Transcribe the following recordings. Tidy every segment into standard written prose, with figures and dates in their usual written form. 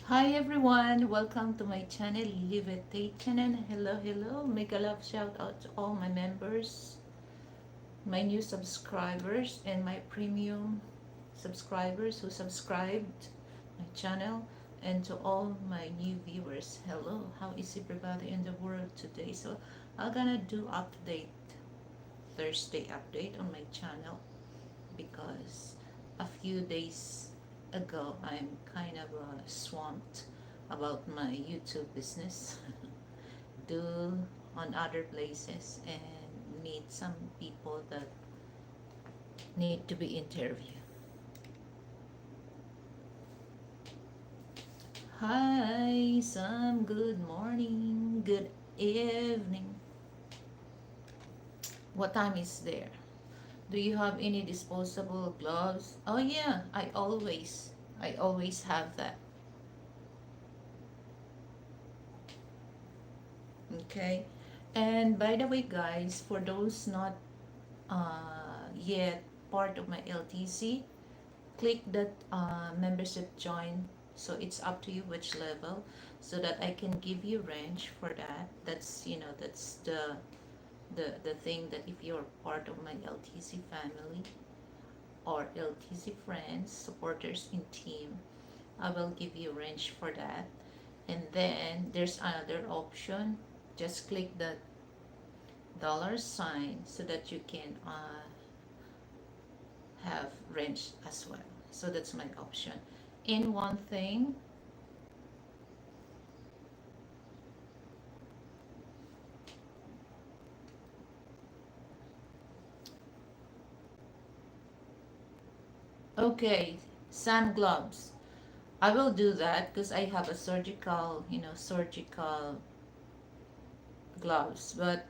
Hi everyone, welcome to my channel, Liliveth Tate channel. Hello, hello. Mega love shout out to all my members, my new subscribers, and my premium subscribers who subscribed my channel, and to all my new viewers. Hello, how is everybody in the world today? So I'm gonna do update Thursday update on my channel because a few days ago I'm kind of swamped about my YouTube business, do on other places, and meet some people that need to be interviewed. Hi, some good morning, good evening. What time is there? Do you have any disposable gloves? Oh yeah, I always have that. Okay. And by the way, guys, for those not yet part of my LTC, click that membership join. So it's up to you which level, so that I can give you range for that. That's the thing, that if you're part of my LTC family or LTC friends, supporters in team, I will give you range for that. And then there's another option. Just click the dollar sign so that you can have range as well. So that's my option. In one thing, okay, sun gloves. I will do that because I have a surgical gloves. But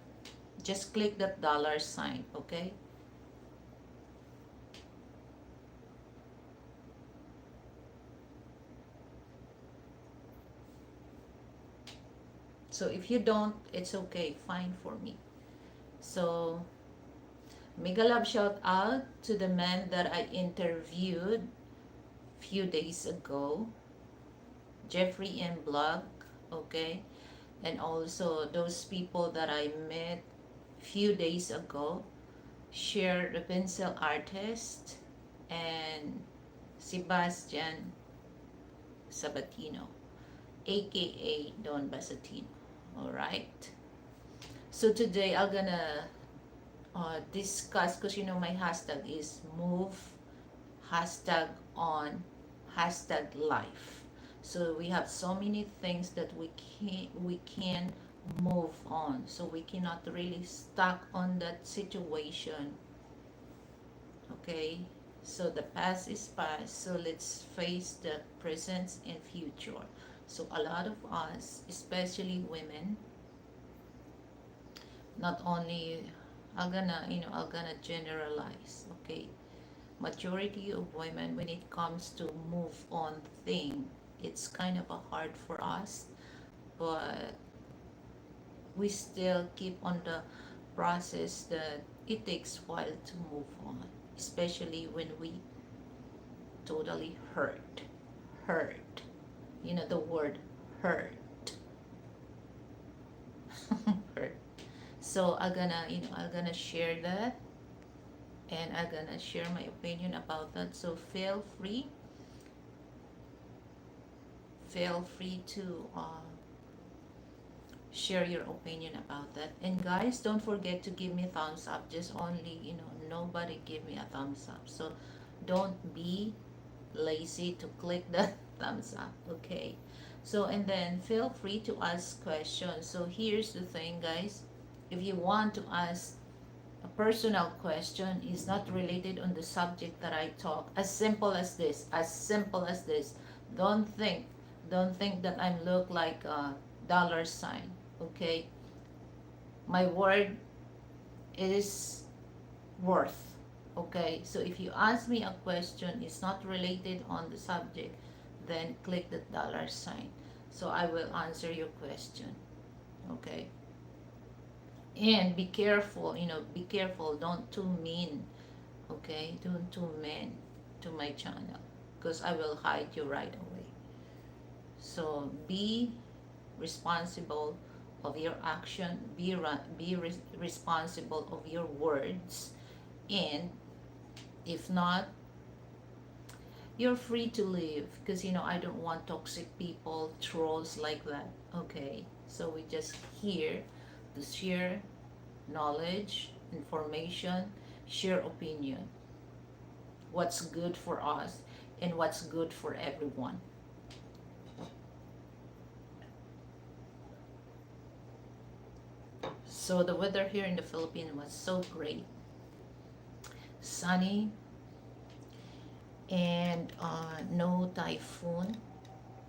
just click that dollar sign, okay? So if you don't, it's okay, fine for me. So mega love shout out to the man that I interviewed few days ago, Jeffrey and Blog, okay? And also those people that I met few days ago, Share the Pencil Artist and Sebastian Sabatino, aka Don Basatino. All right. So today I'm gonna discuss, because my hashtag is move hashtag on hashtag life. So we have so many things that we can move on. So we cannot really stuck on that situation. Okay. So the past is past. So let's face the present and future. So a lot of us, especially women, not only, I'm gonna generalize, okay? Majority of women, when it comes to move on thing, it's kind of a hard for us, but we still keep on the process that it takes a while to move on, especially when we totally hurt, the word hurt. Hurt. So I'm gonna share that, and I'm gonna share my opinion about that. So feel free to share your opinion about that. And guys, don't forget to give me a thumbs up. Just only, nobody give me a thumbs up. So don't be lazy to click the thumbs up, okay? So, and then feel free to ask questions. So here's the thing, guys. If you want to ask a personal question, is not related on the subject that I talk, as simple as this, don't think that I look like a dollar sign, okay? My word is worth, okay? So if you ask me a question, it's not related on the subject, then click the dollar sign, so I will answer your question, okay? And be careful, don't too mean, okay? Don't too mean to my channel, because I will hide you right away. So be responsible of your action, responsible of your words, and if not, you're free to leave, because I don't want toxic people, trolls like that. Okay, so we just here to share knowledge, information, share opinion, what's good for us and what's good for everyone. So the weather here in the Philippines was so great, sunny, and no typhoon.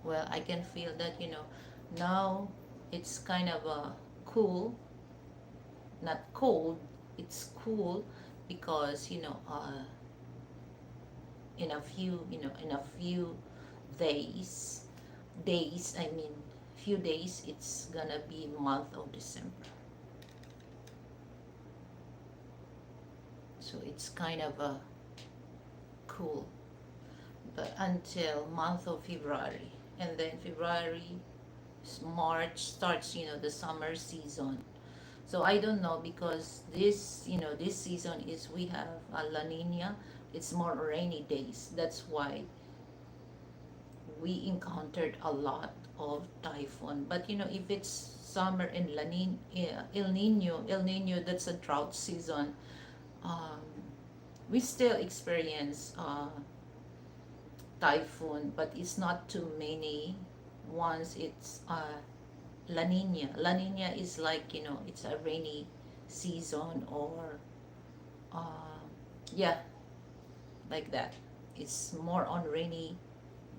Well, I can feel that, now it's kind of cool, not cold, it's cool, because in a few days, I mean, few days, it's gonna be month of December. So it's kind of cool, but until month of February, and then February, March starts, the summer season. So I don't know, because this season is, we have a La Nina. It's more rainy days. That's why we encountered a lot of typhoon. But if it's summer in La Nina, El Nino, that's a drought season. Um, we still experience typhoon, but it's not too many. Once it's La Nina. La Nina is like, it's a rainy season, or uh, yeah, like that. It's more on rainy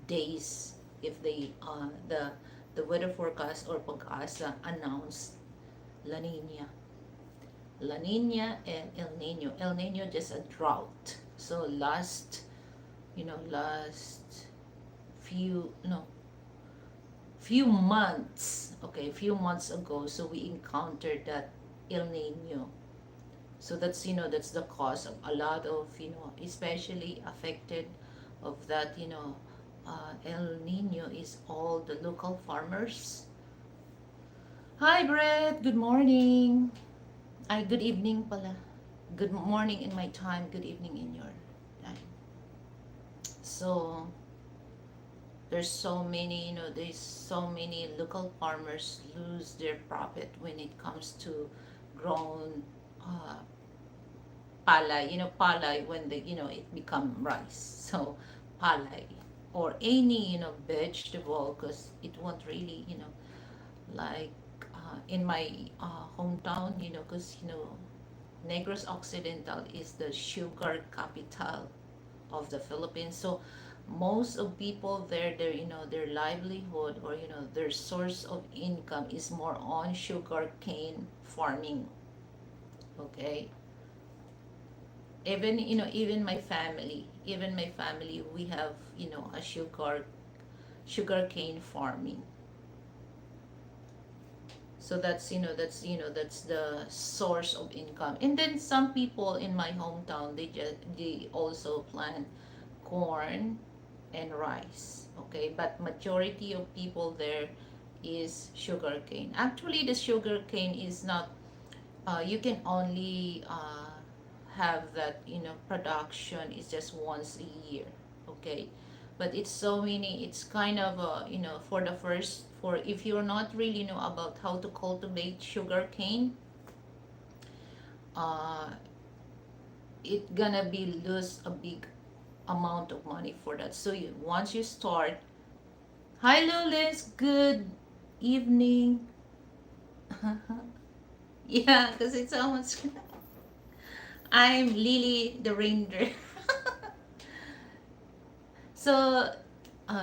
days, if they the weather forecast or pag-asa announced La Nina. La Nina and El Nino. El Nino just a drought. So last few no few months, okay, few months ago, so we encountered that El Nino. So that's the cause of a lot of, especially affected of that, El Nino is all the local farmers. Hi, Brett. Good morning. Ay, good evening pala. Good morning in my time, good evening in your time. So there's so many local farmers lose their profit when it comes to grown uh, palay. Palay, when it become rice. So palay, or any vegetable, because it won't really, like in my hometown, because Negros Occidental is the sugar capital of the Philippines. So most of people there, their livelihood, or their source of income is more on sugar cane farming. Okay, even my family, we have a sugar cane farming. So that's the source of income. And then some people in my hometown, they also plant corn and rice. Okay, but majority of people there is sugarcane. Actually, the sugarcane is not, you can only have that, production is just once a year. Okay, but it's so many, it's kind of for the first, for if you're not really know about how to cultivate sugarcane, uh it gonna be lose a big amount of money for that. So once you start, hi Lulis, good evening. Yeah, because it's almost I'm Lily the reindeer. So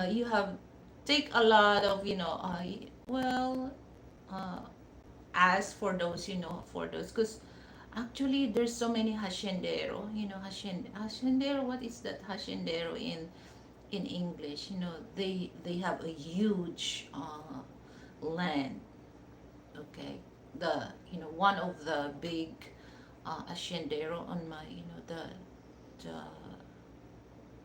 you have take a lot of well, uh, as for those, because actually there's so many haciendero, haciendero, what is that haciendero in English? They have a huge land. Okay, the one of the big haciendero on my, the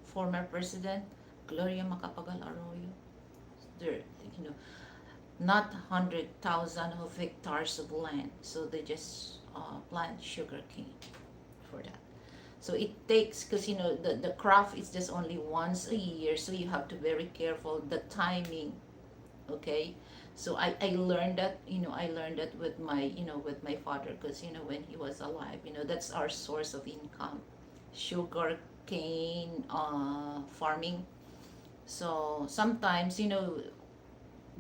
former president Gloria Macapagal Arroyo, there, not 100,000 of hectares of land. So they just plant sugar cane for that. So it takes, because the crop is just only once a year, so you have to be very careful the timing. Okay, so I learned that, I learned that with my father, because when he was alive, that's our source of income, sugar cane farming. So sometimes,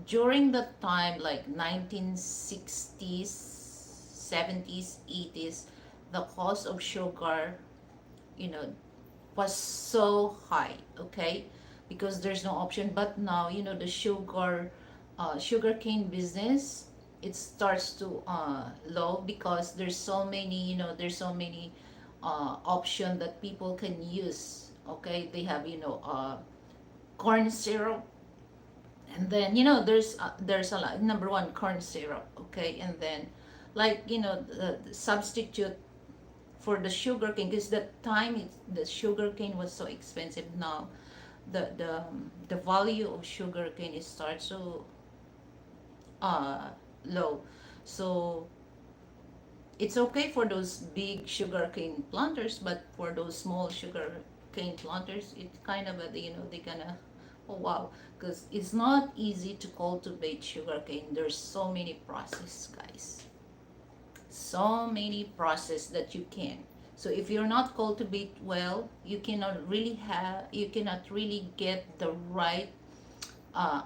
during the time like 1960s, 70s, 80s, the cost of sugar, you know was so high. Okay, because there's no option. But now, the sugarcane business, it starts to low, because there's so many option that people can use. Okay, they have corn syrup, and then there's a lot. Number one, corn syrup. Okay, and then like the substitute for the sugar cane, because that time the sugar cane was so expensive. Now the value of sugar cane is start so uh low. So it's okay for those big sugar cane planters, but for those small sugar cane planters, it's kind of they gonna, oh wow, because it's not easy to cultivate sugar cane. There's so many process, guys, so many process that you can. So if you're not cultivate well, you cannot really get the right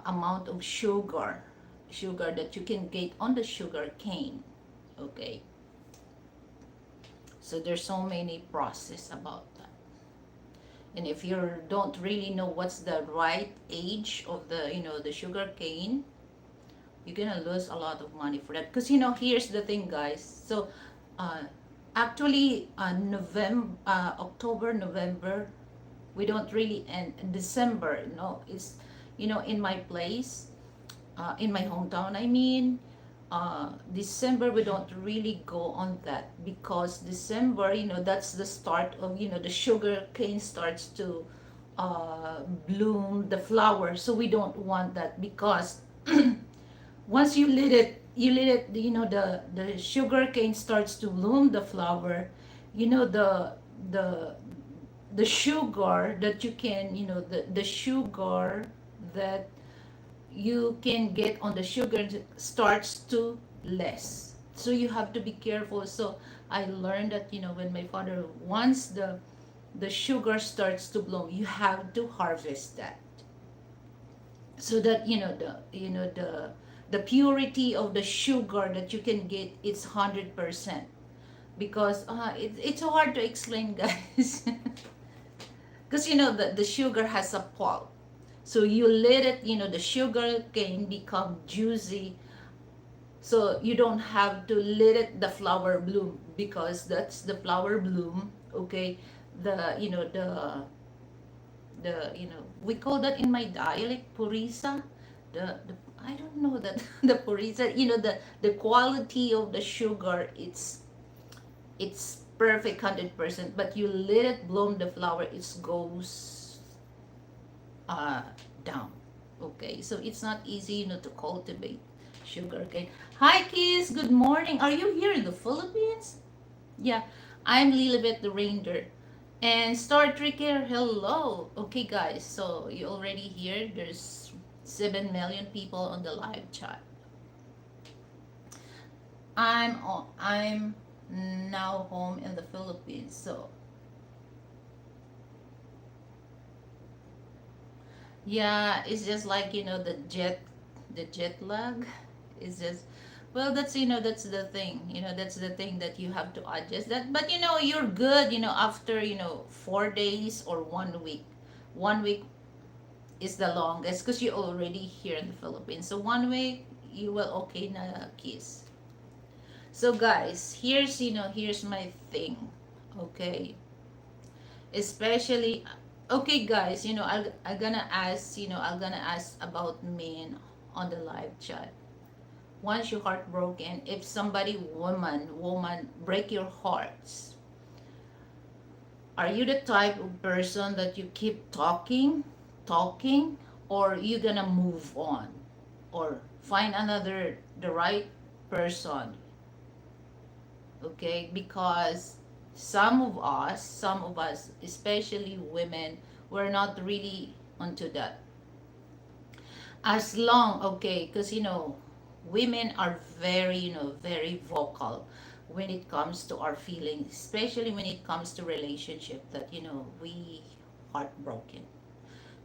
amount of sugar that you can get on the sugar cane. Okay, so there's so many process about that. And if you don't really know what's the right age of the sugar cane, you're gonna lose a lot of money for that. Because here's the thing, guys. So uh, actually, November, October, November, we don't really, and December, no, it's in my place, in my hometown, I mean, December we don't really go on that, because December, that's the start of, the sugar cane starts to bloom the flower. So we don't want that, because once you let it, the sugar cane starts to bloom the flower, the the sugar that you can, the sugar that you can get on the sugar starts to less. So you have to be careful. So I learned that, when my father, once the sugar starts to bloom, you have to harvest that, so that the purity of the sugar that you can get, it's 100%. Because it's so hard to explain, guys. Because the sugar has a pulp. So you let it, the sugar cane become juicy. So you don't have to let it the flower bloom, because that's the flower bloom. Okay, the we call that in my dialect purisa. The I don't know that the purisa, the quality of the sugar, it's perfect 100%. But you let it bloom the flower, it goes uh down. Okay, so it's not easy, to cultivate sugarcane. Hi, Kiss. Good morning. Are you here in the Philippines? Yeah, I'm Lilibet the Reindeer. And Star Trek here, hello. Okay, guys, so you already here. There's 7 million people on the live chat. I'm now home in the Philippines. So yeah, it's just like the jet lag. It's just, well, that's the thing. That's the thing that you have to adjust that. But you're good. After 4 days or 1 week. 1 week is the longest, because you're already here in the Philippines. So 1 week you will okay na, Kiss. So guys, here's my thing. Okay, especially, okay, guys, I'm gonna ask about men on the live chat. Once you're heartbroken, if somebody, woman break your hearts, are you the type of person that you keep talking, or you gonna move on, or find another, the right person. Okay, because some of us, especially women, we're not really onto that. As long, okay, because women are very, very vocal when it comes to our feelings, especially when it comes to relationship, that we heartbroken.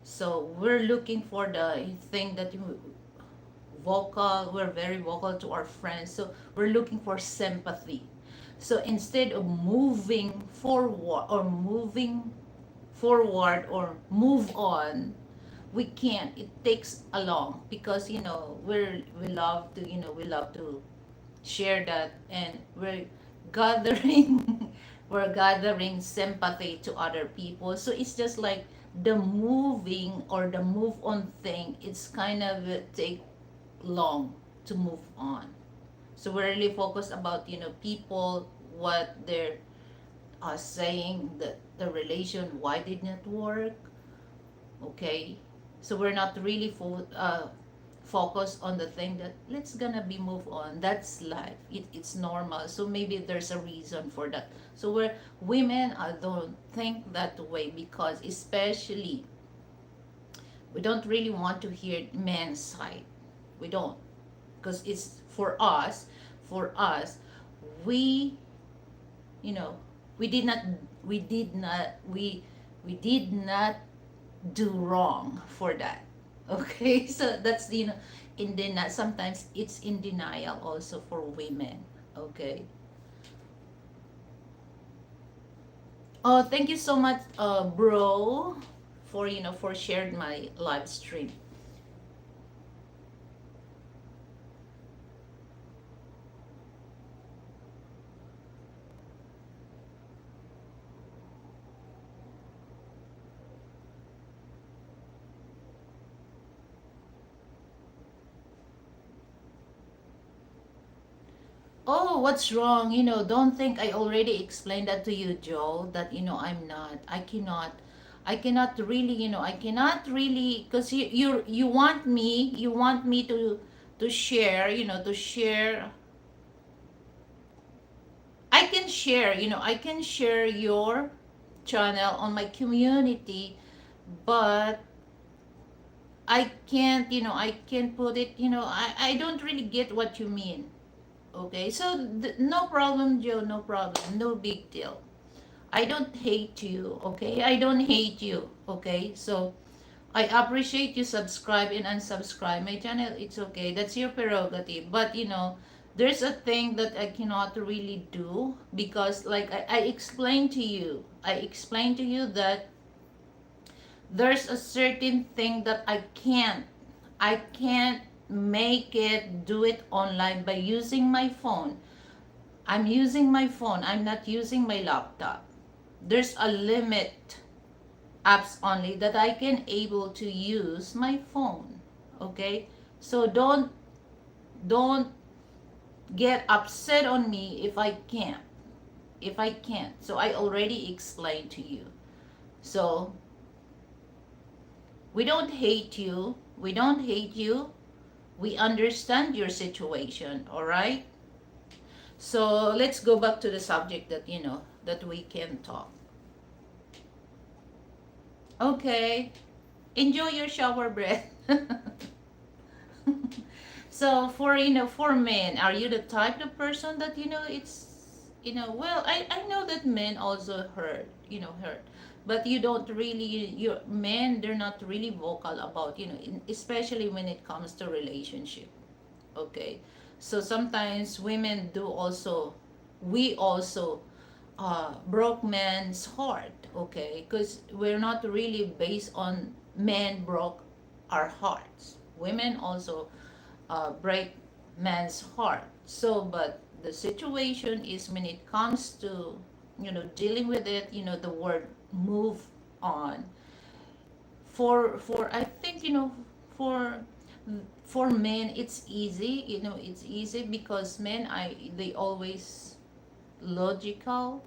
So we're looking for the thing that you vocal, we're very vocal to our friends, so we're looking for sympathy. So instead of moving forward or move on, we can't. It takes a long, because we love to share that, and we're gathering we're gathering sympathy to other people. So it's just like the moving or the move on thing, it's kind of take long to move on. So we're really focused about people, what they're saying, that the relation, why did not work. Okay, so we're not really focused on the thing that let's gonna be move on. That's life. It's normal. So maybe there's a reason for that. So we're women, I don't think that way, because especially we don't really want to hear men's side. We don't, because it's for us, we you know we did not we did not we did not do wrong for that. Okay, so that's in denial. Sometimes it's in denial also for women. Okay. Oh, thank you so much, bro, for sharing my live stream. Oh, what's wrong? Don't think I already explained that to you, Joe, that, I cannot really, because you want me to share, I can share your channel on my community, but I can't put it, I don't really get what you mean. Okay, so no problem, Joe, no problem, no big deal. I don't hate you, okay? I don't hate you, okay? So I appreciate you subscribe and unsubscribe my channel. It's okay. That's your prerogative. But there's a thing that I cannot really do, because like I explained to you. That there's a certain thing that I can't make it do it online by using my phone. I'm using my phone. I'm not using my laptop. There's a limit apps only that I can able to use my phone. Okay? So don't get upset on me if I can't. If I can't. So I already explained to you. So we don't hate you. We don't hate you. We understand your situation, all right? So let's go back to the subject that we can talk. Okay. Enjoy your shower breath. So for men, are you the type of person that it's well, I know that men also hurt, but you don't really, your men, they're not really vocal about, especially when it comes to relationship. Okay, so sometimes women do also, we also broke men's heart. Okay, because we're not really based on men broke our hearts. Women also break man's heart. So, but the situation is when it comes to, dealing with it, the word move on. For I think, for for men it's easy. It's easy because men, they always logical.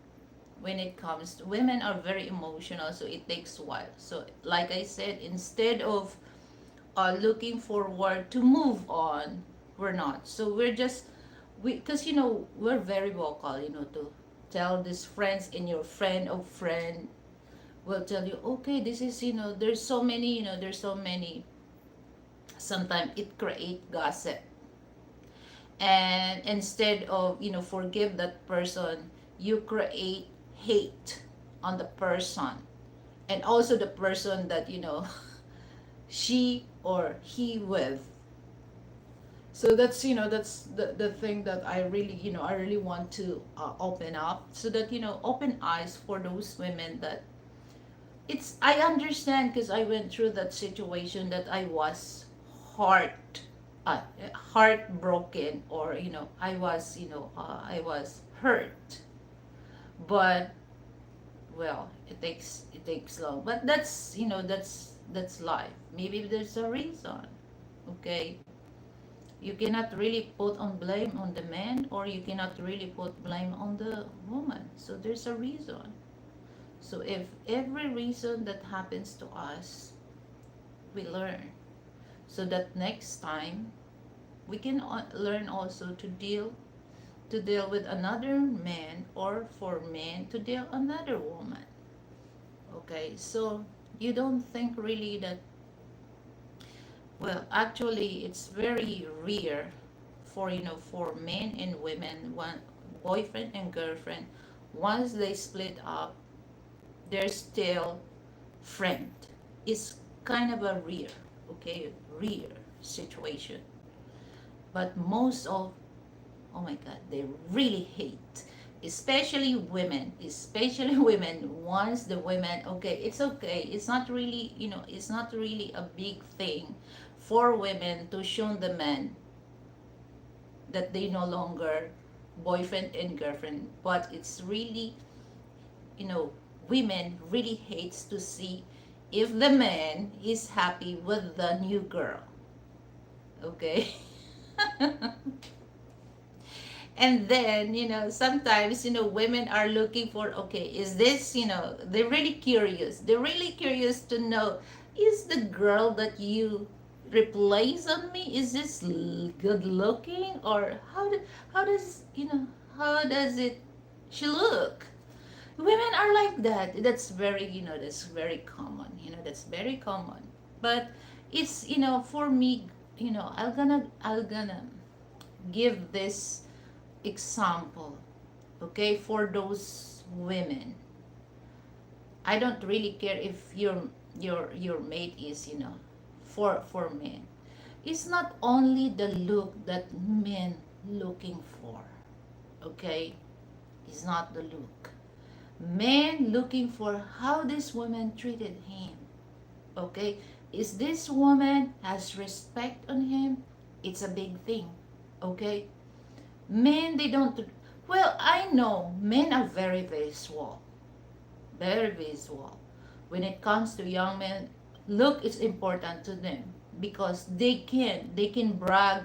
When it comes to women, are very emotional, so it takes a while. So like I said, instead of looking forward to move on. We're not. So we're just, because we're very vocal, to tell these friends, and your friend of friend will tell you, okay, this is, there's so many, there's so many. Sometimes it create gossip, and instead of forgive that person, you create hate on the person, and also the person that she or he with. So that's the thing that I really I really want to open up, so that open eyes for those women, that I understand, because I went through that situation, that I was heart uh, heartbroken, or I was hurt. But well, it takes long, but that's life. Maybe there's a reason. Okay, you cannot really put on blame on the man, or you cannot really put blame on the woman, so there's a reason. So if every reason that happens to us, we learn, so that next time we can learn also to deal with another man, or for men to deal another woman. Okay, so you don't think really that, well, actually it's very rare for for men and women, one boyfriend and girlfriend, once they split up, they're still friend. It's kind of a rare, okay, rare situation. But most of, oh my god, they really hate, especially women. Once the women, okay, it's not really, it's not really a big thing for women to show the man that they no longer boyfriend and girlfriend, but it's really, you know women really hates to see if the man is happy with the new girl. Okay. And then sometimes women are looking for, okay, is this, they're really curious to know, is the girl that you replace on me, is this good looking, or how does how does it she look. Women are like that. That's very common, that's very common. But it's, for me, I'll gonna give this example, okay, for those women. I don't really care if your mate is, for men. It's not only the look that men looking for, okay. It's not the look. Men looking for how this woman treated him, okay. Is this woman has respect on him? It's a big thing, okay. Men, they don't, well, I know men are very visual, very visual. When it comes to young men, look is important to them, because they can brag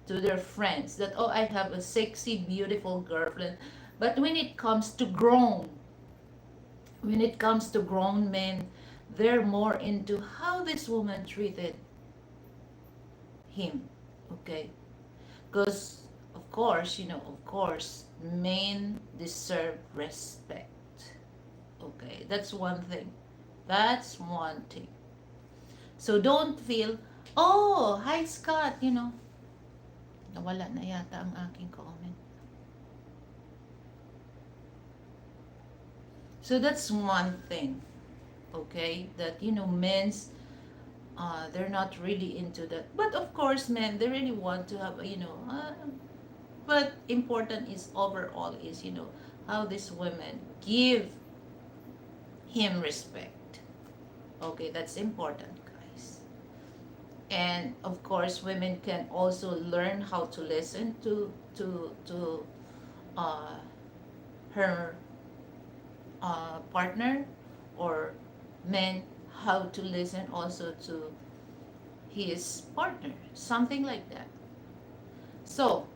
to their friends that, oh, I have a sexy beautiful girlfriend. But when it comes to grown men, they're more into how this woman treated him, okay. Because of course men deserve respect, okay. That's one thing. So don't feel, oh, hi Scott, nawala na yata ang aking comment. So that's one thing, okay, that men's, they're not really into that. But of course, men, they really want to have, but important is overall is, how these women give him respect. Okay, that's important, guys. And of course, women can also learn how to listen to uh, her partner, or men how to listen also to his partner, something like that. So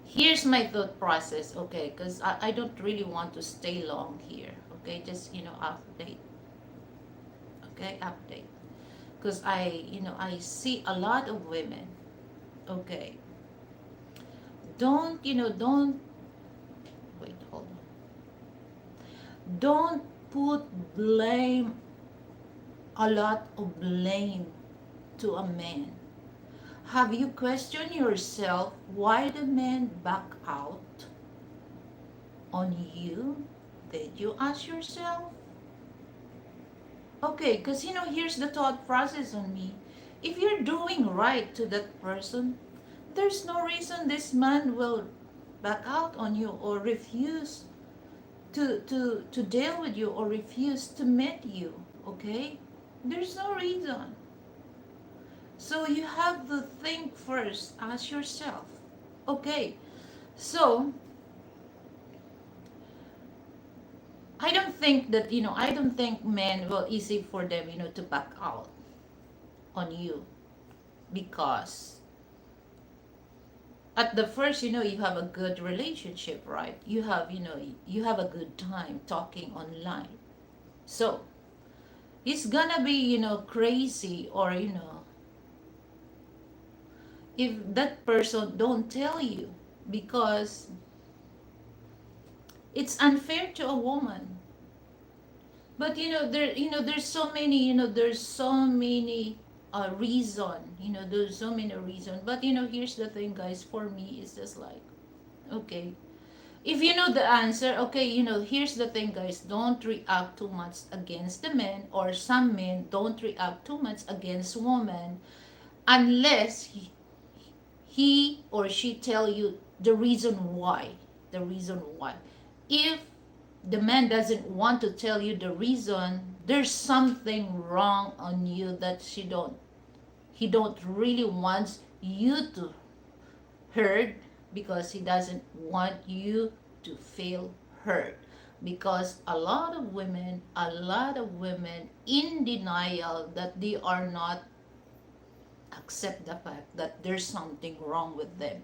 here's my thought process, okay, because I don't really want to stay long here, okay, just update, okay, update. because I see a lot of women. Okay, don't wait, hold on. Don't put blame, a lot of blame to a man. Have you questioned yourself why the man back out on you? Did you ask yourself? Okay, because here's the thought process on me. If you're doing right to that person, there's no reason this man will back out on you or refuse to deal with you or refuse to meet you. Okay? There's no reason. So you have to think first, ask yourself. Okay, so I don't think men will easy for them, to back out on you because at the first, you have a good relationship, right? You have a good time talking online. So he's gonna be, crazy or, if that person don't tell you because it's unfair to a woman. But there's so many, reason, there's so many reason. But here's the thing, guys. For me, it's just like, okay, if you know the answer, okay, here's the thing, guys. Don't react too much against the men, or some men don't react too much against women unless he or she tell you the reason why. The reason why. If the man doesn't want to tell you the reason, there's something wrong on you that he don't really wants you to heard, because he doesn't want you to feel hurt. Because a lot of women in denial that they are not accept the fact that there's something wrong with them.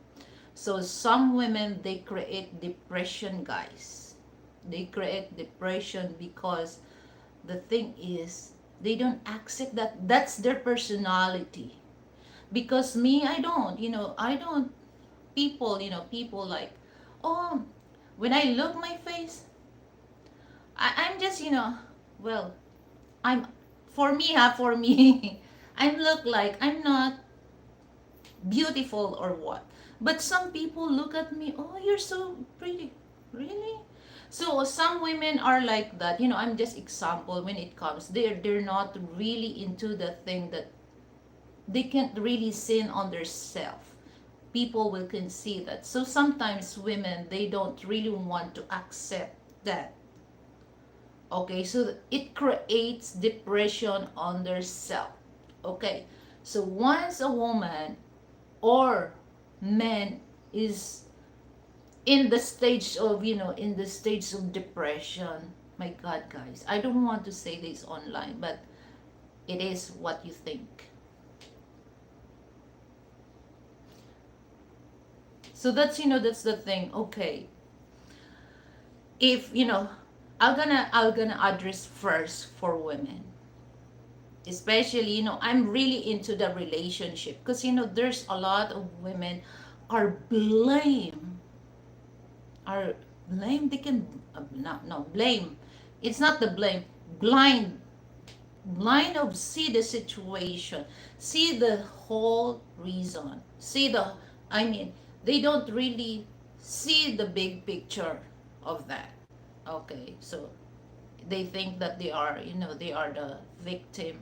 So some women, they create depression, guys. They create depression because the thing is they don't accept that that's their personality. Because me, I don't people like, oh, when I look my face, I'm just, well, I'm for me I look like I'm not beautiful or what. But some people look at me, oh, you're so pretty. Really? So some women are like that. I'm just example when it comes. They're not really into the thing that they can't really sin on their self. People will can see that. So sometimes women, they don't really want to accept that. Okay, so it creates depression on their self. Okay, so once a woman or man is in the stage of depression, my God, guys, I don't want to say this online, but it is what you think. So that's the thing. Okay, if I'm gonna address first for women, especially, I'm really into the relationship, because there's a lot of women are are blame they can no blame, it's not the blame, blind of see the situation, see the whole reason, see the I mean they don't really see the big picture of that. Okay, so they think that they are the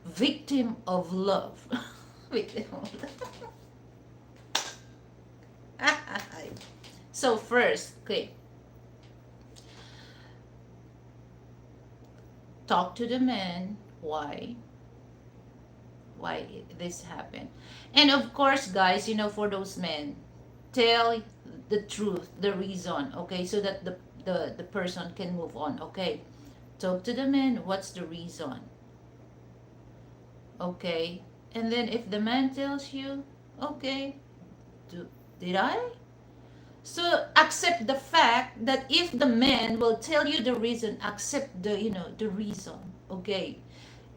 victim of love. Victim of love. So first, okay, talk to the man why this happened. And of course, guys, for those men, tell the truth, the reason, okay, so that the person can move on. Okay, talk to the man, what's the reason. Okay, and then if the man tells you, okay, did I, so accept the fact that if the man will tell you the reason, accept the reason. Okay,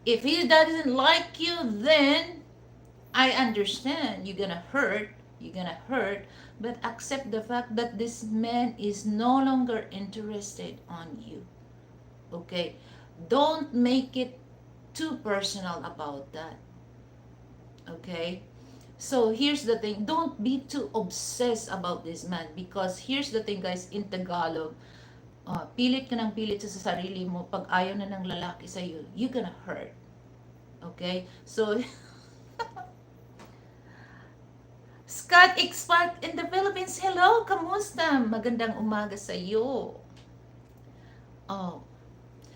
If he doesn't like you, then I understand you're gonna hurt, but accept the fact that this man is no longer interested on you. Okay? Don't make it too personal about that. Okay? So here's the thing, don't be too obsessed about this man, because here's the thing guys, in Tagalog, pilit ka ng pilit sa sarili mo, pag ayaw na ng lalaki sa'yo, you're gonna hurt. Okay? So, Scott Expat in the Philippines, hello, kamusta? Magandang umaga sa iyo. Oh.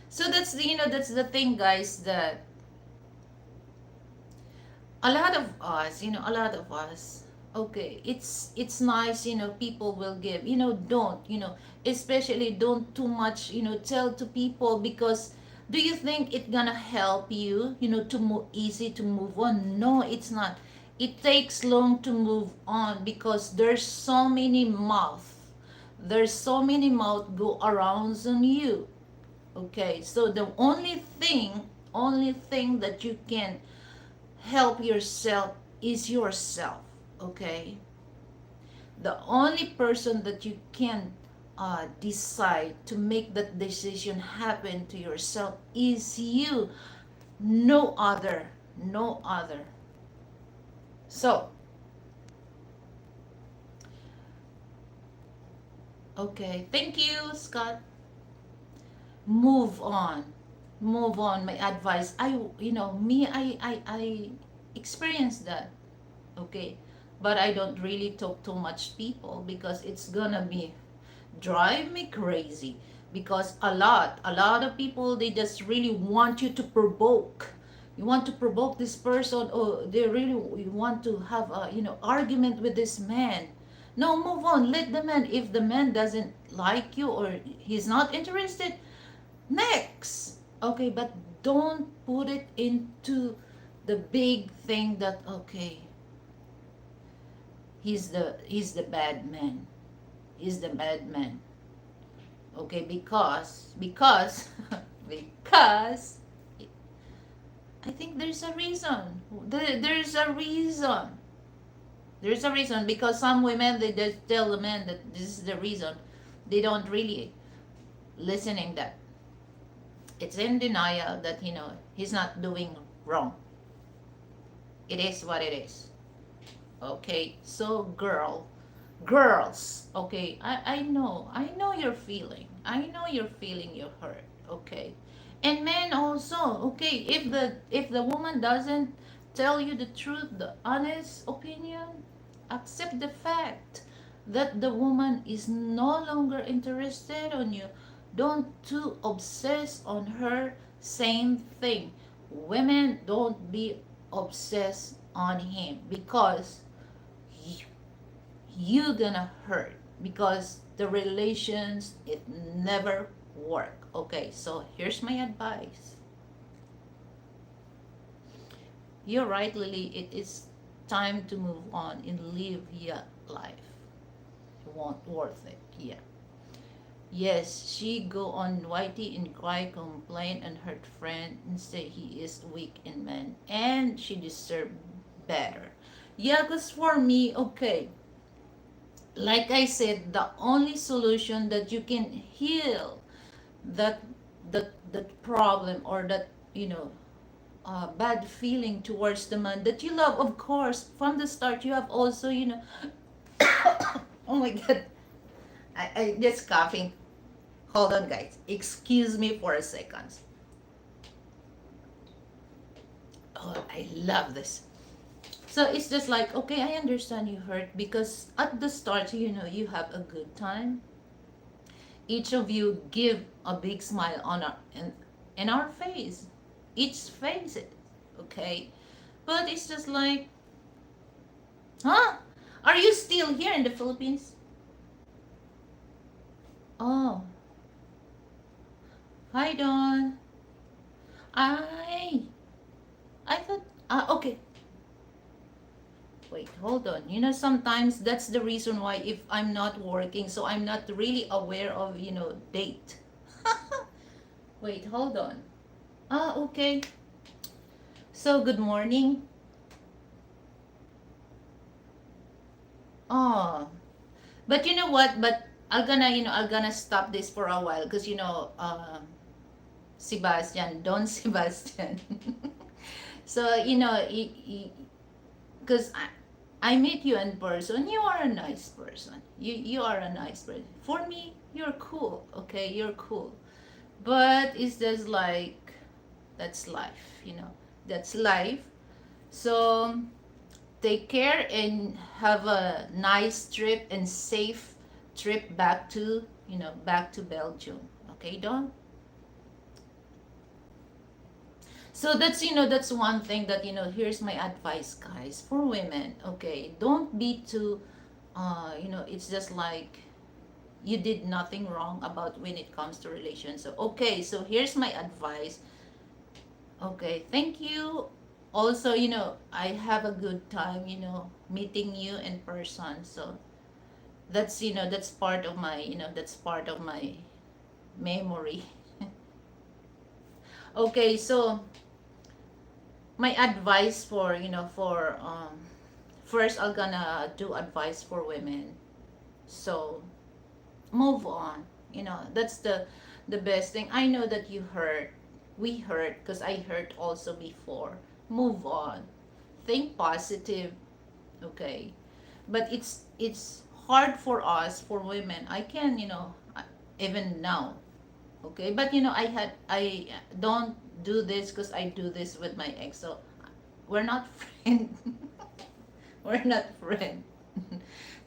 So that's the, that's the thing guys, that a lot of us, okay, it's nice, people will give, don't, especially don't too much, tell to people, because do you think it gonna help you, to move easy to move on? No, it's not. It takes long to move on, because there's so many mouth go arounds on you. Okay, so the only thing that you can help yourself is yourself. Okay, the only person that you can decide to make that decision happen to yourself is you. No other. No other. So, okay, thank you, Scott. Move on. Move on. My advice, I experienced that. Okay, but I don't really talk to much people, because it's gonna be drive me crazy, because a lot of people, they just really want you to provoke. You want to provoke this person, or they really, you want to have a, argument with this man. No, move on, let the man, if the man doesn't like you or he's not interested, next. Okay, but don't put it into the big thing that, okay, he's the bad man. He's the bad man. Okay, because because I think there's a reason. There's a reason. There's a reason, because some women, they just tell the man that this is the reason. They don't really listening that. It's in denial that, he's not doing wrong. It is what it is. Okay, so girls, okay, I know you're feeling. I know you're feeling your hurt, okay? And men also, okay, if the woman doesn't tell you the truth, the honest opinion, accept the fact that the woman is no longer interested on you. Don't too obsess on her. Same thing. Women, don't be obsessed on him, because you gonna hurt, because the relations, it never work. Okay, so here's my advice. You're right, Lily, it is time to move on and live your life. It won't worth it. Yeah. Yes, she go on YT and cry, complain, and hurt friend and say he is weak in men and she deserve better. Yeah, because for me, okay, like I said, the only solution that you can heal that that problem, or that, bad feeling towards the man that you love, of course, from the start you have also, oh my god, I just coughing. Hold on, guys. Excuse me for a second. Oh, I love this. So it's just like, okay, I understand you hurt, because at the start, you have a good time. Each of you give a big smile on in our face. Each face it, okay? But it's just like, huh? Are you still here in the Philippines? Oh, hi, Dawn. I thought, okay. Wait, hold on. Sometimes that's the reason why, if I'm not working, so I'm not really aware of, date. Wait, hold on. Okay. So, good morning. Oh, but you know what? But I'm gonna stop this for a while because Sebastian, Don Sebastian. So, because I meet you in person, you are a nice person. You are a nice person. For me, you're cool. Okay, you're cool. But it's just like that's life. That's life. So take care and have a nice trip and safe trip back to Belgium. Okay, Don? So that's one thing that here's my advice, guys, for women. Okay, don't be too it's just like you did nothing wrong about when it comes to relations. So okay, so here's my advice. Okay, thank you. Also, I have a good time, meeting you in person. So that's part of my memory. Okay, so my advice for first I'm gonna do advice for women. So move on. That's the best thing. I know that you hurt. We hurt because I hurt also before. Move on. Think positive. Okay, but it's hard for us, for women. I can, even now. Okay, but I don't do this because I do this with my ex. So we're not friends. We're not friends.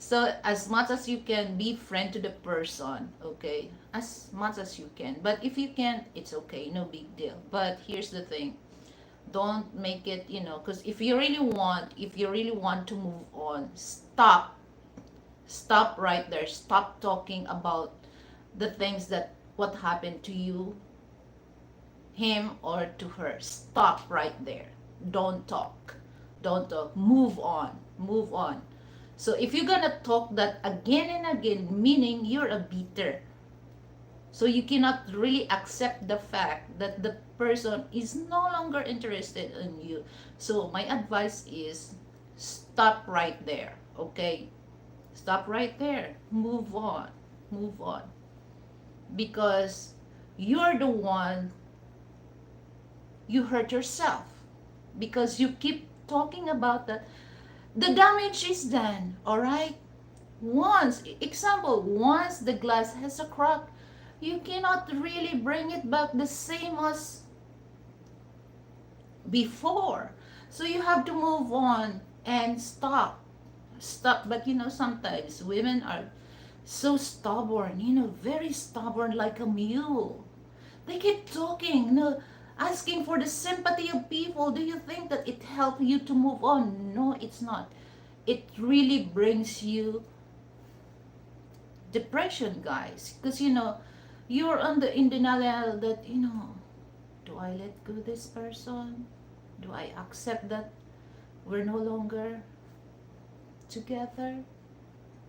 So as much as you can, be friend to the person. Okay, as much as you can. But if you can't, it's okay, no big deal. But here's the thing, don't make it, because if you really want to move on, stop right there. Stop talking about the things that what happened to you, him or to her. Stop right there. Don't talk don't talk move on. Move on. So if you're gonna talk that again and again, meaning you're a beater. So you cannot really accept the fact that the person is no longer interested in you. So my advice is stop right there. Okay? Stop right there. Move on. Move on. Because you're the one, you hurt yourself. Because you keep talking about that. The damage is done, all right? Once the glass has a crack, you cannot really bring it back the same as before. So you have to move on and stop. But sometimes women are so stubborn, very stubborn, like a mule. They keep talking, asking for the sympathy of people. Do you think that it helps you to move on? No, it's not. It really brings you depression, guys, because you're on the in denial that do I let go this person? Do I accept that we're no longer together?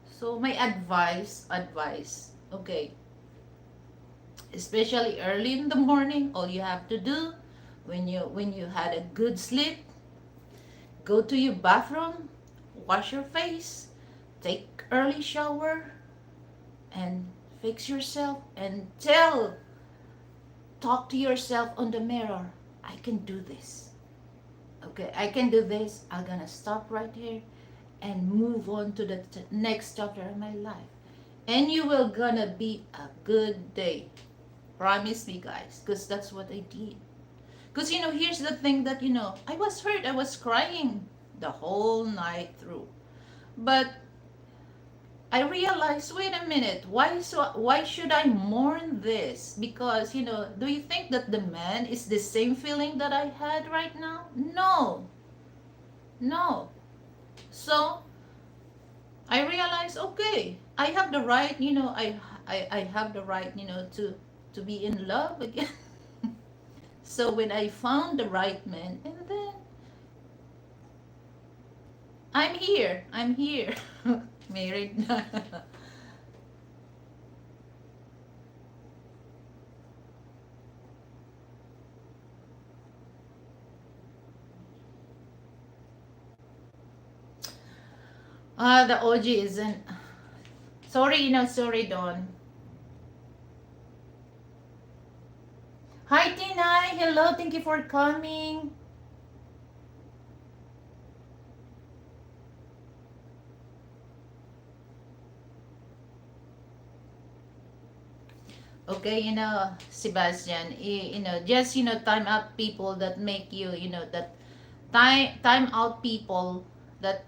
So my advice, okay, especially early in the morning, all you have to do when you had a good sleep, go to your bathroom, wash your face, take early shower, and fix yourself and talk to yourself on the mirror. I can do this. Okay, I can do this. I'm gonna stop right here and move on to the next chapter of my life. And you will gonna be a good day. Promise me, guys, because that's what I did. Because here's the thing that I was hurt. I was crying the whole night through. But I realized, wait a minute, why should I mourn this? Because, do you think that the man is the same feeling that I had right now? No. No. So, I realized, okay, I have the right, I have the right, to be in love again. So when I found the right man, and then I'm here, married na. The OG isn't. Sorry, sorry, Dawn. Hi, Tinay. Hello, thank you for coming. Okay, Sebastian, just, time out people that make you, that time out people that,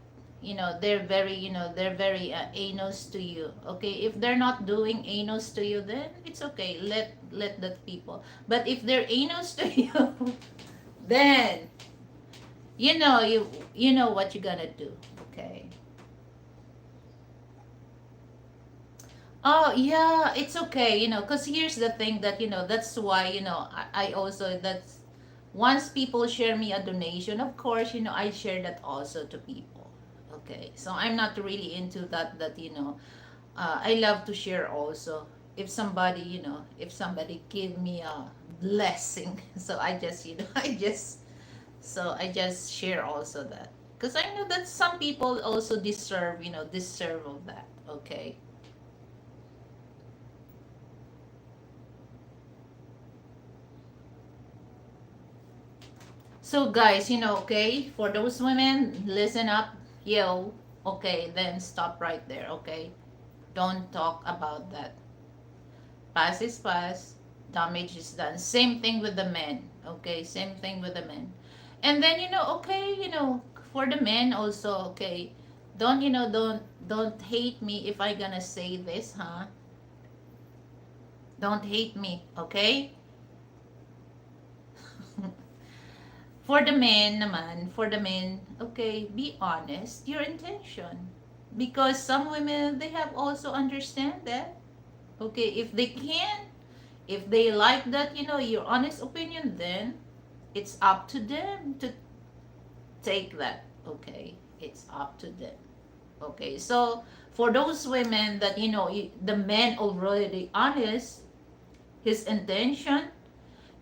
they're very anus to you. Okay, if they're not doing anus to you, then it's okay. Let that people. But if they're anus to you, then you know what you're gonna do. Okay. Oh yeah, it's okay, because here's the thing that, that's why, I also, that's, once people share me a donation, of course, I share that also to people. Okay, so I'm not really into that, I love to share also. If somebody, if somebody give me a blessing, so I just, I just share also that. Because I know that some people also deserve, deserve of that. Okay. So guys, okay, for those women, listen up, yo. Okay, then stop right there, okay? Don't talk about that. Past is past, damage is done. Same thing with the men, okay? Same thing with the men. And then, okay, for the men also, okay, don't, don't hate me if I gonna say this, huh? Don't hate me, okay? For the men naman, for the men, okay, be honest your intention. Because some women, they have also understand that. Okay, if they can, if they like that, your honest opinion, then it's up to them to take that. Okay, it's up to them. Okay, so for those women that, the man already honest his intention,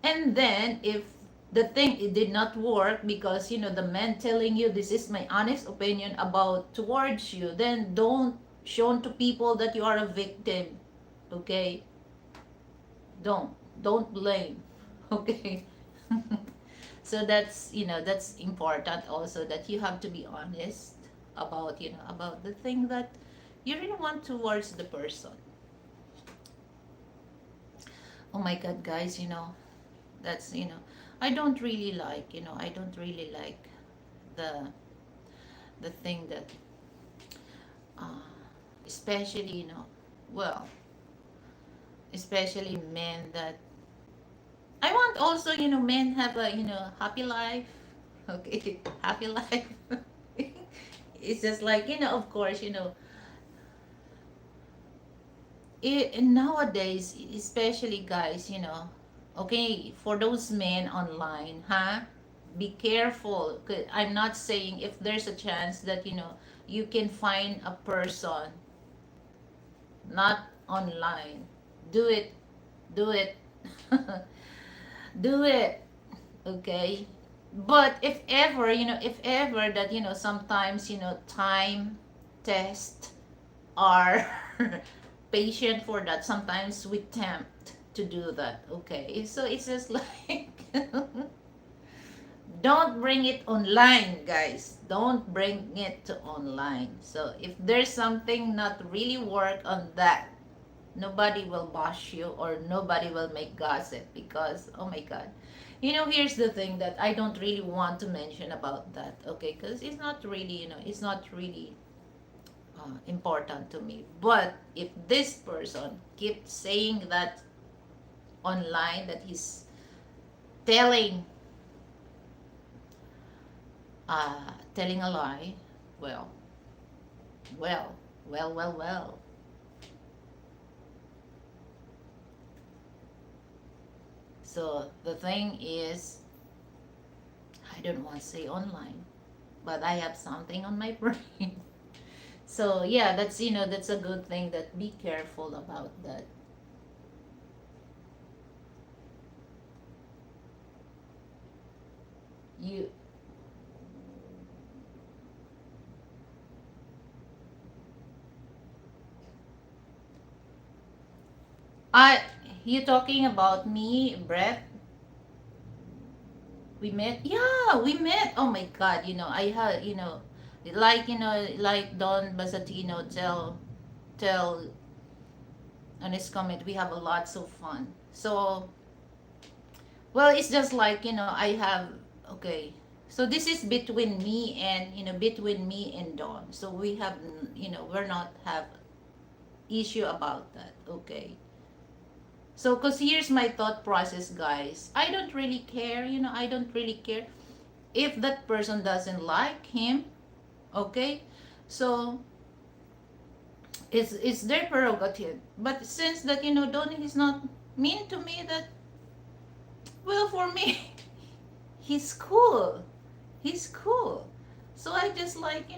and then if the thing it did not work because the man telling you this is my honest opinion about towards you, then don't show to people that you are a victim. Okay? Don't blame. Okay? So that's that's important also, that you have to be honest about about the thing that you really want towards the person. Oh my god, guys, that's I don't really like, I don't really like the thing that uh, especially, well, especially men that I want also, men have a, happy life. Okay, happy life. It's just like, of course, nowadays, especially guys, okay, for those men online, huh? Be careful. 'Cause I'm not saying if there's a chance that, you can find a person not online. Do it. Do it. Do it. Okay? But if ever, if ever that, sometimes, time test are patient for that. Sometimes we tempt to do that. Okay? So it's just like don't bring it online, guys. Don't bring it to online. So if there's something not really work on that, nobody will bash you or nobody will make gossip because oh my god, here's the thing that I don't really want to mention about that. Okay, because it's not really, it's not really important to me. But if this person keeps saying that online, that he's telling telling a lie, well, well, well. So the thing is, I don't want to say online, but I have something on my brain. So yeah, that's, that's a good thing, that be careful about that. You I you talking about me, Brett? We met? Yeah, we met. Oh my God, I had, like Don Basatino tell on his comment, we have a lots of fun. So, well, it's just like, I have, okay. So this is between me and Don. So we have, we're not have issue about that. Okay. So, because here's my thought process, guys. I don't really care, I don't really care if that person doesn't like him. Okay. So, it's their prerogative. But since that, Don is not mean to me, that, well, for me, he's cool. He's cool. So I just like,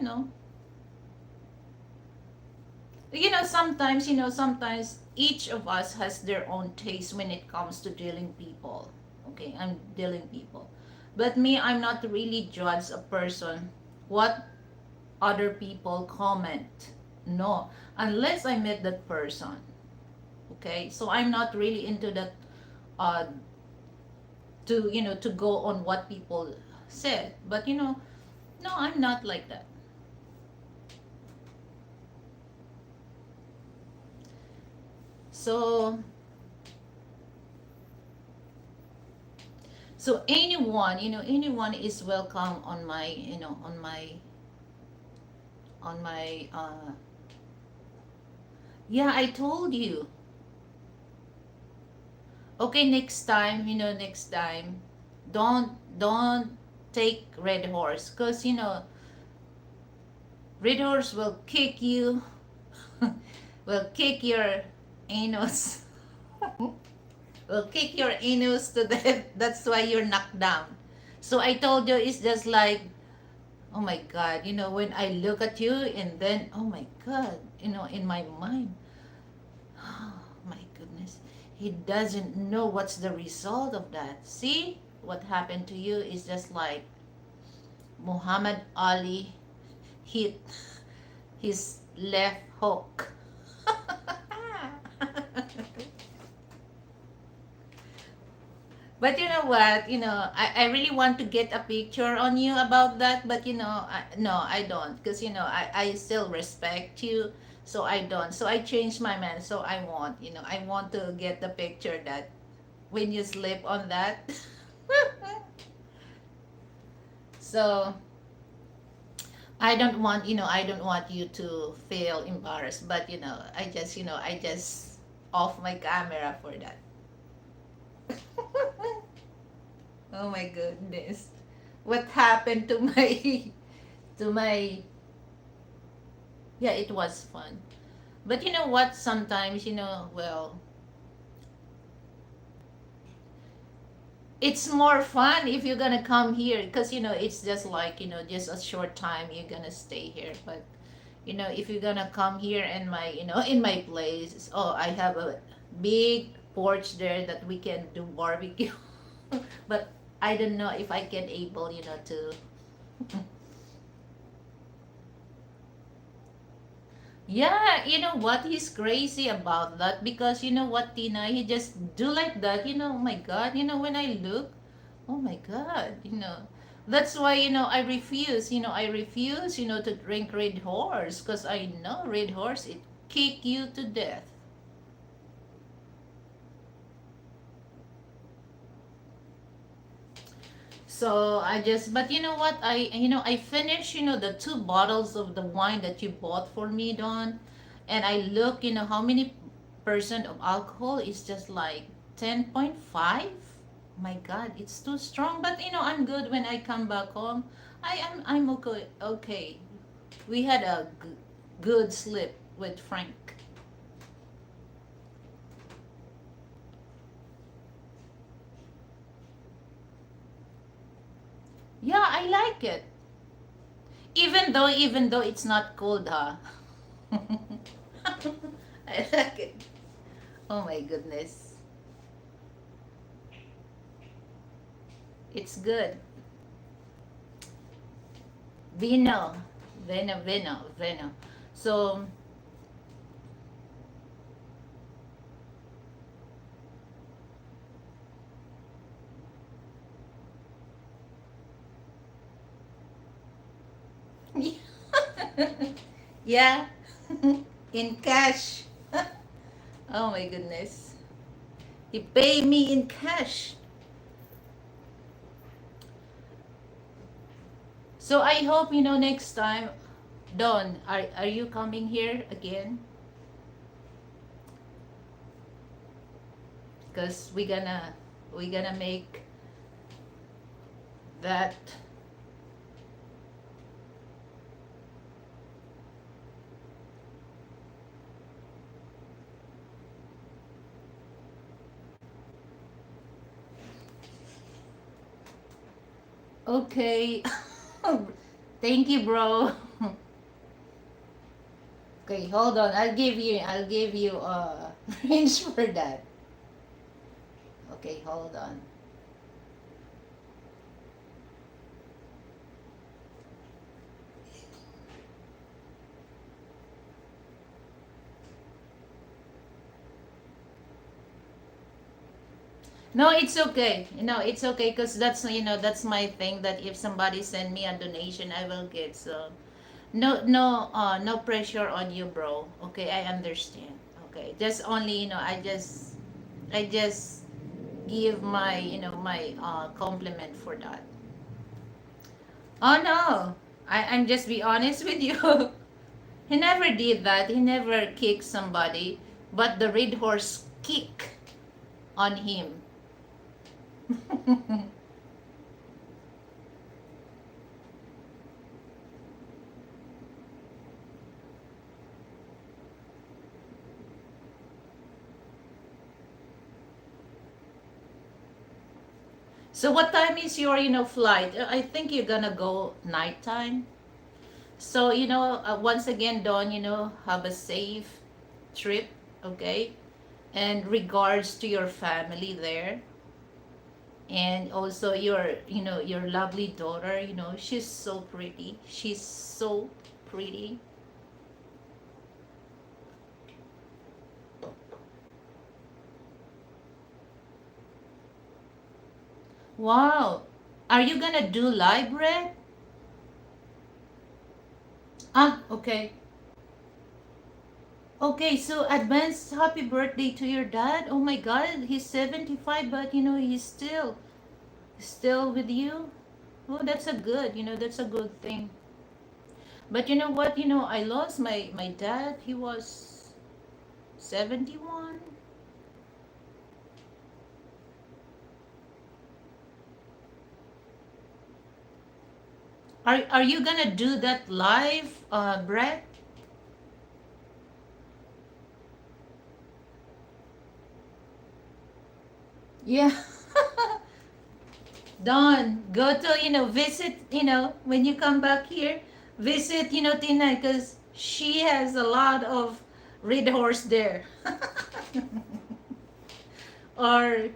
sometimes each of us has their own taste when it comes to dealing people. Okay, I'm dealing people. But me, I'm not really judge a person what other people comment. No, unless I met that person. Okay, so I'm not really into that uh to go on what people said. But no, I'm not like that. So anyone is welcome on my, yeah, I told you. Okay, next time, don't take red horse, because red horse will kick you, will kick your anus, will kick your anus to death. That's why you're knocked down. So I told you, it's just like, oh my God, when I look at you, and then, oh my God, in my mind, oh my goodness, he doesn't know what's the result of that. See, what happened to you is just like Muhammad Ali hit his left hook. But you know what? I really want to get a picture on you about that. But no, I don't. Because, I still respect you. So I don't. So I changed my mind. So I want to get the picture that when you slip on that. So I don't want you to feel embarrassed. But, I just off my camera for that. Oh my goodness. What happened to my to my yeah, it was fun. But you know what, sometimes, well, it's more fun if you're gonna come here, because it's just like, just a short time you're gonna stay here. But if you're gonna come here in my in my place, oh, I have a big porch there that we can do barbecue. But I don't know if I can able, to. Yeah, you know what? He's crazy about that, because you know what, Tina? He just do like that. Oh my God. When I look, oh my God. That's why, I refuse, to drink Red Horse, because I know Red Horse, it kick you to death. So but you know what? I finished, the two bottles of the wine that you bought for me, Don. And I look, how many percent of alcohol is just like 10.5. My God, it's too strong. But, I'm good when I come back home. I'm okay. Okay. We had a good sleep with Frank. Yeah, I like it. Even though it's not cold, huh? I like it. Oh my goodness. It's good. Vino. Vino. So, Yeah, in cash. Oh my goodness. He paid me in cash. So I hope, next time, Don, are you coming here again? Because we gonna make that. Okay. Thank you, bro. Okay, hold on. I'll give you range for that. Okay, hold on. No, it's okay. It's okay because that's my thing that if somebody send me a donation, I will give. So no pressure on you, bro. Okay, I understand. Okay, just only I just give my compliment for that. Oh no, I'm just be honest with you. He never did that. He never kicked somebody, but the red horse kick on him. So what time is your flight? I think you're gonna go nighttime. So once again, Dawn, have a safe trip, okay? And regards to your family there, and also your lovely daughter. She's so pretty. She's so pretty. Wow. Are you gonna do live, Red? Okay. Okay, so advance happy birthday to your dad. Oh my God, he's 75, but he's still with you. Oh, that's a good thing. But you know what? I lost my dad. He was 71. Are you gonna do that live, Brett? Yeah. Don, go to, visit, when you come back here, visit, Tina, because she has a lot of red horse there. Or,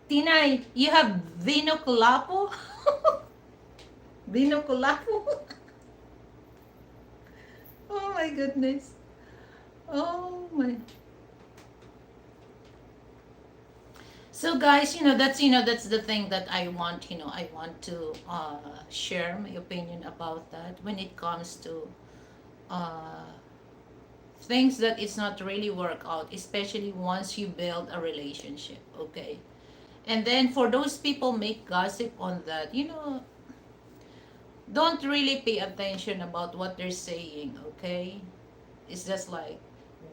Tina, you have Vino Colapo? Vino Colapo? Oh my goodness. Oh my. So guys, that's the thing that I want to share my opinion about that when it comes to uh, things that it's not really work out, especially once you build a relationship, okay? And then for those people make gossip on that, don't really pay attention about what they're saying, okay? It's just like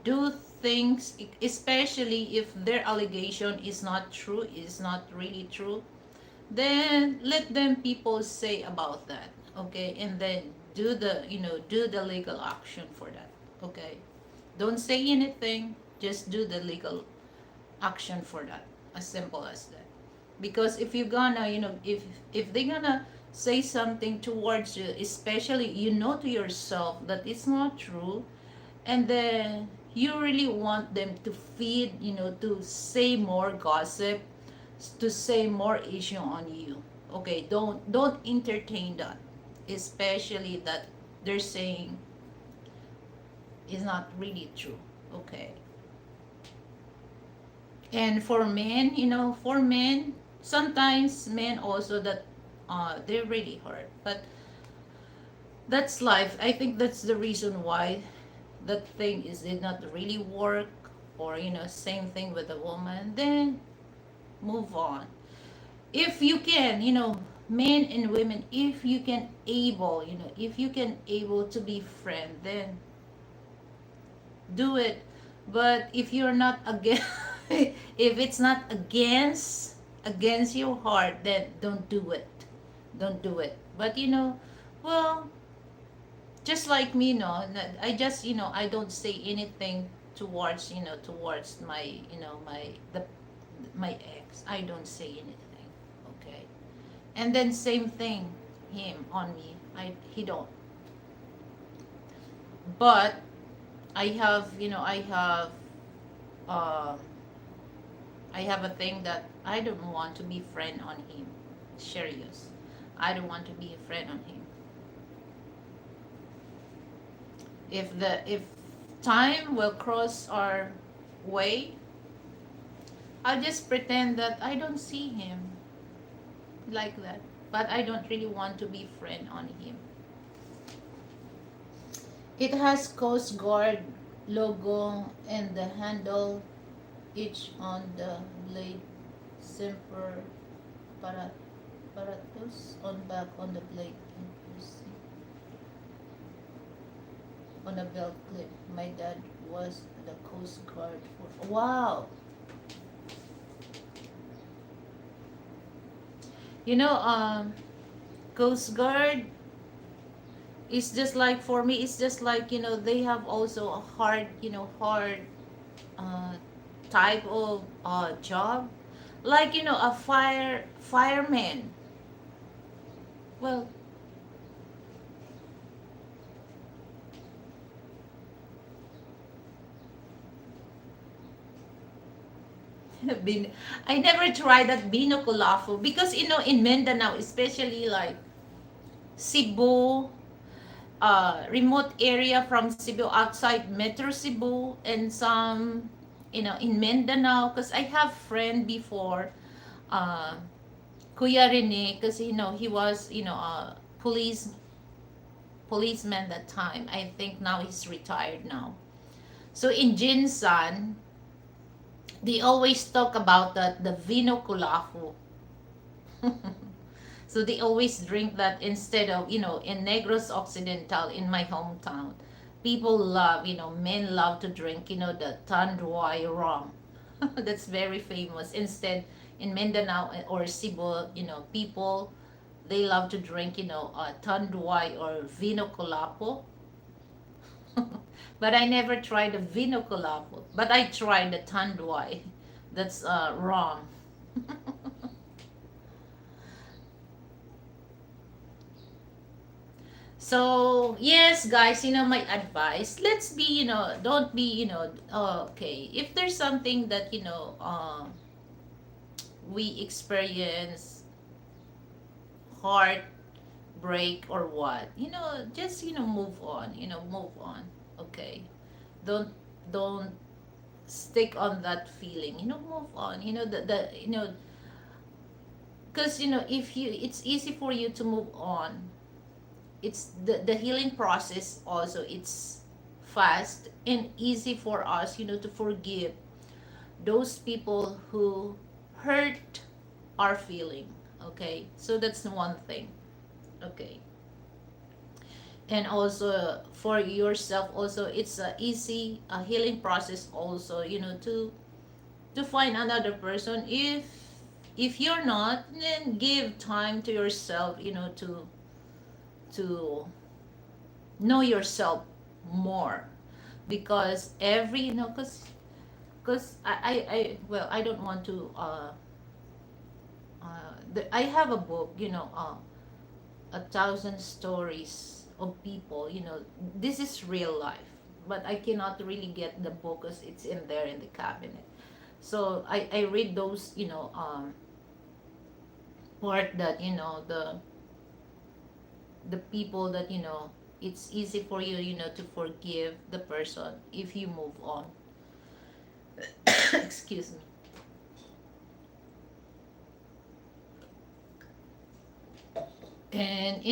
do things, especially if their allegation is not true, is not really true, then let them people say about that, okay? And then do the legal action for that, okay? Don't say anything, just do the legal action for that, as simple as that. Because if you're gonna if they're gonna say something towards you, especially to yourself that it's not true, and then you really want them to feed, to say more gossip, to say more issue on you, okay? Don't entertain that, especially that they're saying is not really true, okay? And for men, sometimes men also that they're really hurt, but That's life. I think that's the reason why that thing is did not really work, or same thing with a woman. Then move on. If you can, men and women, if you can able, if you can able to be friend, then do it. But if you're not against, if it's not against your heart, then don't do it. Don't do it. But well, just like me, no, I just, I don't say anything towards, towards my, my ex. I don't say anything. Okay. And then same thing, him on me. He don't. But I have, um I have a thing that I don't want to be friend on him. Serious. I don't want to be a friend on him. If time will cross our way, I'll just pretend that I don't see him like that. But I don't really want to be friend on him. It has Coast Guard logo and the handle each on the blade. Semper Paratus on back on the blade. On a belt clip. My dad was the Coast Guard for. Wow. You know, Coast Guard is just like, for me, it's just like, they have also a hard, uh, type of job. Like, a fireman. Well, bin I never tried that binokulafu because in Mindanao, especially like Cebu, remote area from Cebu, outside Metro Cebu, and some in Mindanao, because I have friend before, uh, Kuya Rene, because he was a policeman that time. I think now he's retired now. So in Jinsan, they always talk about the vino kulafu. So they always drink that instead of, in Negros Occidental, in my hometown. People love, men love to drink, the Tanduay rum. That's very famous. Instead, in Mindanao or Cebu, people, they love to drink, Tanduay or Vino Colapo. But I never tried the Vino Colapo. But I tried the Tanduay. That's rum. So, yes, guys, my advice, let's be, don't be, okay. If there's something that, we experience heartbreak or what, just, move on, move on, okay? Don't, don't stick on that feeling, move on, because, if it's easy for you to move on, it's the healing process also, it's fast and easy for us, to forgive those people who hurt our feeling. Okay, so that's one thing. Okay, and also for yourself also, it's a easy healing process also, to find another person. If you're not, then give time to yourself, to know yourself more, because every, because well, I don't want to I have a book, 1,000 stories of people, this is real life, but I cannot really get the book because it's in there in the cabinet. So I read those, part that, the people that, it's easy for you, to forgive the person if you move on. Excuse me. And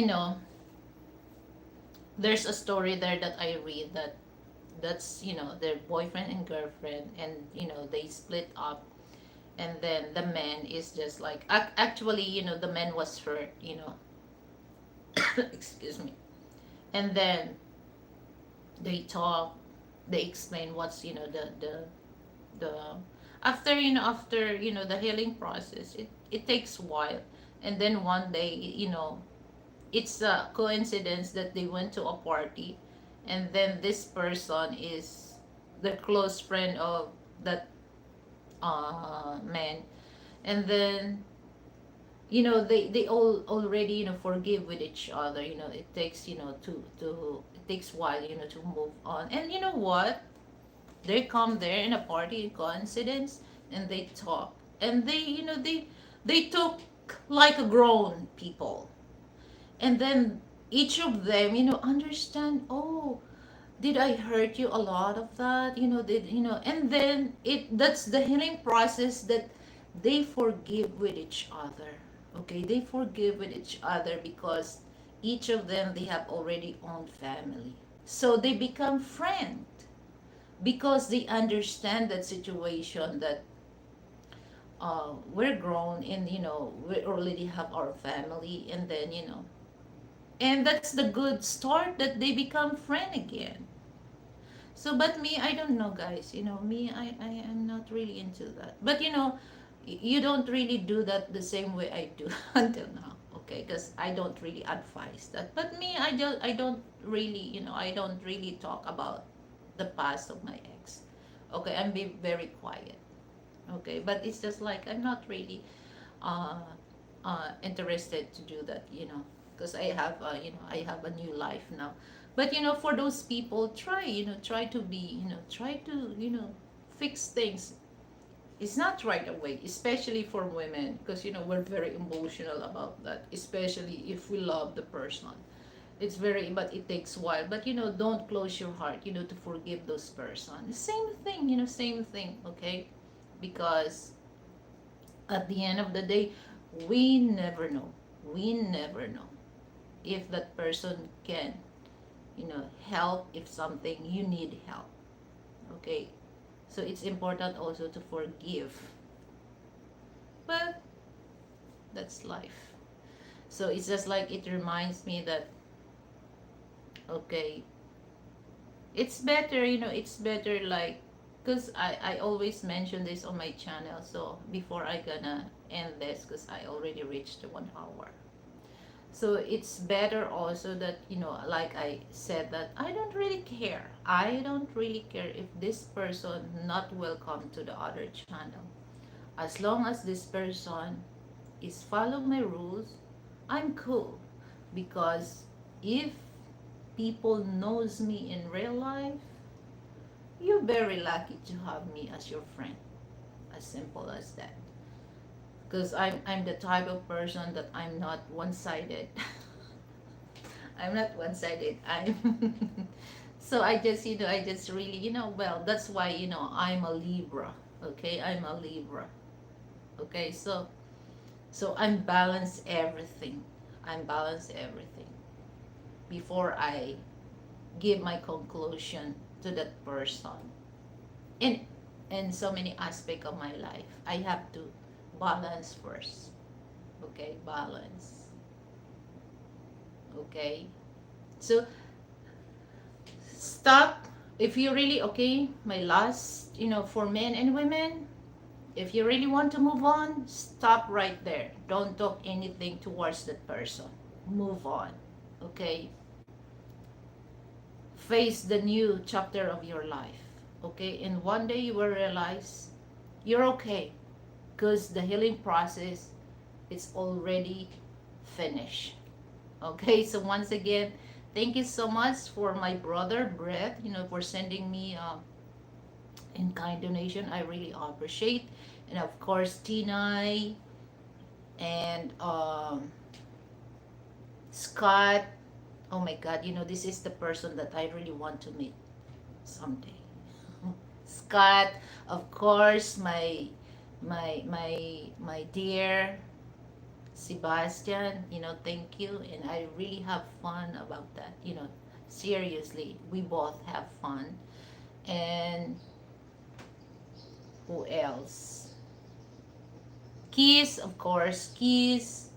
there's a story there that I read that that's, their boyfriend and girlfriend, and they split up, and then the man is just like, actually, the man was hurt, excuse me, and then they talk, they explain what's, the after, the healing process, it takes a while, and then one day, it's a coincidence that they went to a party, and then this person is the close friend of that man, and then they all already forgive with each other. It takes, to it takes a while, to move on, and you know what, they come there in a party in coincidence, and they talk, and they talk like a grown people, and then each of them understand, oh, did I hurt you a lot of that, did and then that's the healing process, that they forgive with each other. Okay, they forgive with each other because each of them, they have already owned family, so they become friends because they understand that situation, that we're grown, and we already have our family, and then and that's the good start, that they become friend again. So, but me, I don't know, guys. Me, I am not really into that. But you don't really do that the same way I do until now. Okay, because I don't really advise that. But me, I don't really, I don't really talk about the past of my ex. Okay, I'm be very quiet. Okay, but it's just like I'm not really uh, interested to do that. Because I have a new life now. But for those people, try to be, try to fix things. It's not right away, especially for women, because we're very emotional about that, especially if we love the person. It's very, but it takes a while. But don't close your heart, to forgive those person. Same thing, same thing, okay? Because at the end of the day, we never know. We never know if that person can, help, if something you need help. Okay? So it's important also to forgive. But that's life. So it's just like, it reminds me that, okay, it's better, it's better, like, because I always mention this on my channel. So before I gonna end this, because I already reached the 1 hour. So it's better also that, like I said, that I don't really care. I don't really care if this person not welcome to the other channel. As long as this person is follow my rules, I'm cool. Because if people knows me in real life, you're very lucky to have me as your friend. As simple as that. Because I'm the type of person that I'm not one-sided. I'm not one-sided. I'm so I just really, well, that's why, I'm a Libra. Okay, I'm a Libra. Okay, so I'm balance everything. I'm balance everything before I give my conclusion to that person. In in so many aspects of my life, I have to balance first. Okay, balance. Okay, so stop. If you really, okay, my last, for men and women, if you really want to move on, stop right there. Don't talk anything towards that person. Move on. Okay, face the new chapter of your life. Okay, and one day you will realize you're okay, because the healing process is already finished. Okay, so once again, thank you so much for my brother Brett, for sending me in kind donation. I really appreciate. And of course, Tina and Scott. Oh my God, this is the person that I really want to meet someday. Scott, of course, my dear Sebastian, thank you, and I really have fun about that. Seriously, we both have fun. And who else? Kiss, of course. Kiss,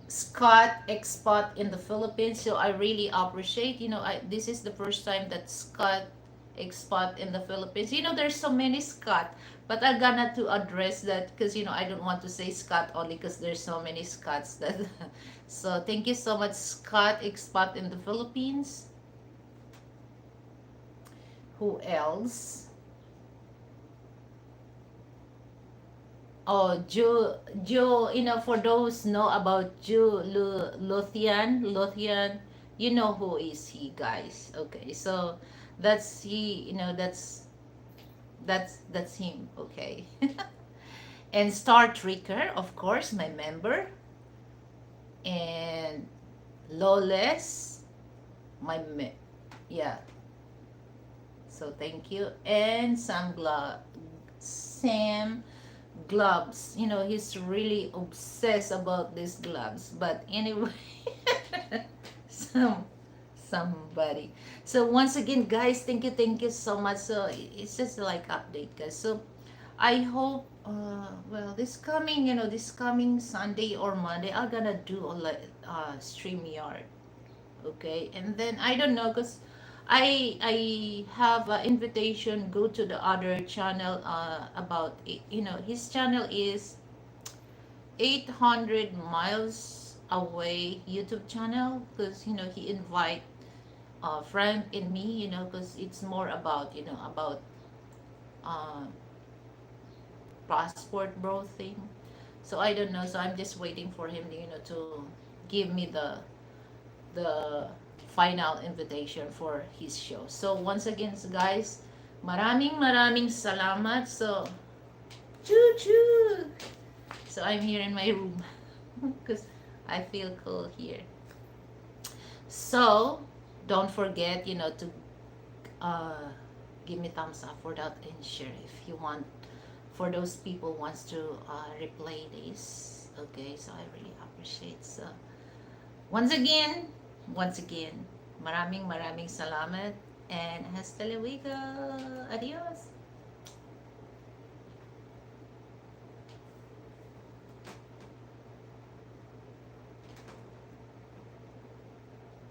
Scott, expat in the Philippines. So I really appreciate, this is the first time that Scott expat in the Philippines. There's so many Scott, but I'm gonna to address that because, I don't want to say Scott only because there's so many Scots that. So thank you so much, Scott, expat in the Philippines. Who else? Oh, Joe, for those know about Joe Lothian, you know who is he, guys. Okay, so that's he, that's him, okay. And Star Trekker, of course, my member, and Lawless, yeah. So thank you, and Sam gloves. He's really obsessed about these gloves. But anyway, some somebody. So once again, guys, thank you so much. So it's just like update, guys. So I hope, well, this coming Sunday or Monday, I'm gonna do a StreamYard, okay? And then I don't know, cause I have an invitation go to the other channel about it. His channel is 800 miles away YouTube channel, because he invite Frank and me, because it's more about uh, passport bro thing. So I don't know, so I'm just waiting for him to give me the final invitation for his show. So once again, guys, maraming salamat. So choo choo. So I'm here in my room because I feel cool here. So don't forget, to uh, give me thumbs up for that and share if you want. For those people wants to replay this, okay? So I really appreciate. So once again, maraming salamat and hasta luego. Adios.